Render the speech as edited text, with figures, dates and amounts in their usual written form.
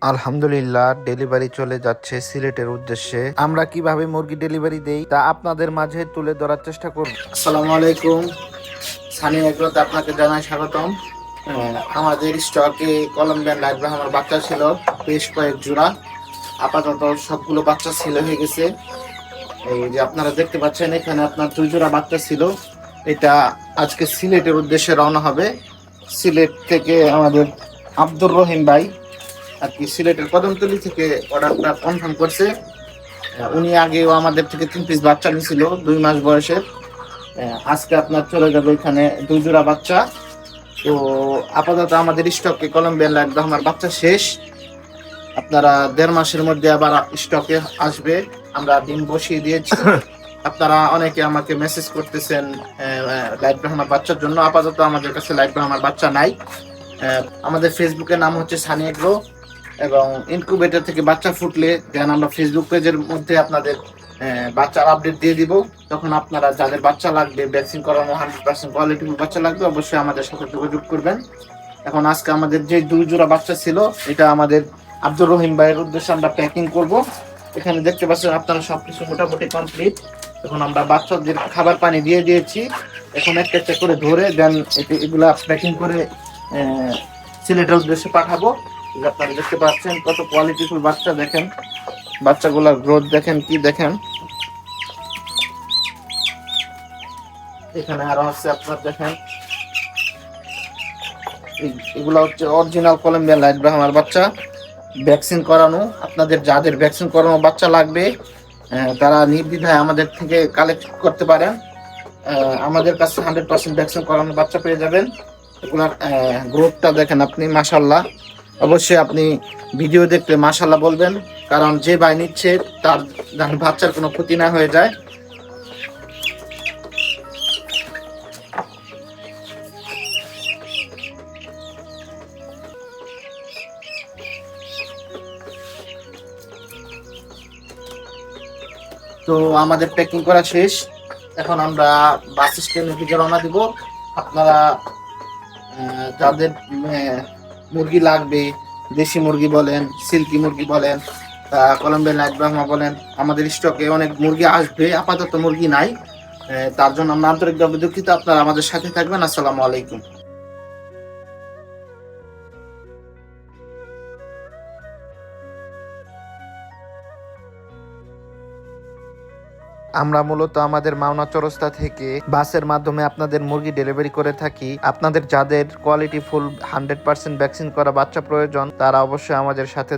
আলহামদুলিল্লাহ, ডেলিভারি চলে যাচ্ছে সিলেটের উদ্দেশ্যে। আমরা কিভাবে মুরগি ডেলিভারি দেই তা আপনাদের মাঝে তুলে ধরার চেষ্টা করব। আসসালামু আলাইকুম। সানি এগ্রোতে আপনাকে জানাই স্বাগতম। আমাদের স্টকে কলম্বিয়ান লাইট ব্রাহ্মার বাচ্চা ছিল বেশ কয়েক জোড়া। আপাতত সবগুলো বাচ্চা ছেলে হয়ে গেছে। এই যে আপনারা দেখতে পাচ্ছেন এখানে আপনার 2 জোড়া বাচ্চা ছিল। এটা আজকে সিলেটের উদ্দেশ্যে রওনা হবে। সিলেট থেকে আমাদের আব্দুর রহিম ভাই আর কি সিলেটের কদমতলী থেকে অর্ডারটা কনফার্ম করছে। উনি আগেও আমাদের থেকে 3 পিস বাচ্চা নিয়েছিল 2 মাস বয়সের। আজকে আপনার চলে যাবে এখানে 2 জোড়া বাচ্চা। তো আপাতত আমাদের স্টকে কলম্বিয়ান লাইট ব্রাহ্মার বাচ্চা শেষ। আপনারা 1.5 মাসের মধ্যে আবার স্টকে আসবে। আমরা ডিম বসিয়ে দিয়েছি। আপনারা অনেকে আমাকে মেসেজ করতেছেন লাইট ব্রাহ্মার বাচ্চার জন্য। আপাতত আমাদের কাছে লাইট ব্রাহ্মার বাচ্চা নাই। আমাদের ফেসবুকের নাম হচ্ছে সানি এগ্রো এবং ইনকিউবেটর থেকে বাচ্চা ফুটলে দেন আমরা ফেসবুক পেজের মধ্যে আপনাদের বাচ্চার আপডেট দিয়ে দিব। তখন আপনারা যাদের বাচ্চা লাগবে, ভ্যাকসিন করানো 100% কোয়ালিটিফুল বাচ্চা লাগবে, অবশ্যই আমাদের সাথে যোগাযোগ করবেন। এখন আজকে আমাদের যে 2 জোড়া বাচ্চা ছিল এটা আমাদের আব্দুর রহিম ভাইয়ের উদ্দেশ্যে আমরা প্যাকিং করব। এখানে দেখতে পাচ্ছেন আপনারা সবকিছু মোটামুটি কমপ্লিট। এখন আমরা বাচ্চাদের খাবার পানি দিয়ে দিয়েছি। এখন একটা একটা করে ধরে দেন এগুলা প্যাকিং করে সিলেটের উদ্দেশ্যে পাঠাবো। আপনারা দেখতে পাচ্ছেন কত কোয়ালিটিফুল বাচ্চা, দেখেন বাচ্চাগুলোর গ্রোথ দেখেন, কি দেখেন। এখানে আরো আছে আপনার দেখেন, এগুলো হচ্ছে অরিজিনাল কলম্বিয়ান লাইট ব্রাহ্মার বাচ্চা, ভ্যাকসিন করানো। আপনাদের যাদের ভ্যাকসিন করানো বাচ্চা লাগবে তারা নির্দ্বিধায় আমাদের থেকে কালেক্ট করতে পারেন। আমাদের কাছে 100% ভ্যাকসিন করানো বাচ্চা পেয়ে যাবেন। এগুলার গ্রোথটা দেখেন আপনি, মাশাল্লাহ। অবশ্যই আপনি ভিডিও দেখলে মাশাল্লাহ বলবেন, কারণ যে ভাই নিচ্ছে তার যেন বাচ্চার কোনো ক্ষতি না হয়ে যায়। তো আমাদের প্যাকিং করা শেষ। এখন আমরা বাস স্ট্যান্ডের দিকে রওনা দিব। আপনারা যাদের মুরগি লাগবে, দেশি মুরগি বলেন, সিল্কি মুরগি বলেন, কলম্বিয়ান লাইট ব্রাহ্মা বলেন, আমাদের স্টকে অনেক মুরগি আসবে। আপাতত মুরগি নাই, তার জন্য আমরা আন্তরিকভাবে দুঃখিত। আপনারা আমাদের সাথে থাকবেন। আসসালামু আলাইকুম। আমরা মূলত আমাদের মাওনা চৌরাস্তা থেকে বাসের মাধ্যমে আপনাদের মুরগি ডেলিভারি করে থাকি। আপনাদের যাদের কোয়ালিটি ফুল 100% ভ্যাকসিন করা বাচ্চা প্রয়োজন তারা অবশ্যই আমাদের সাথে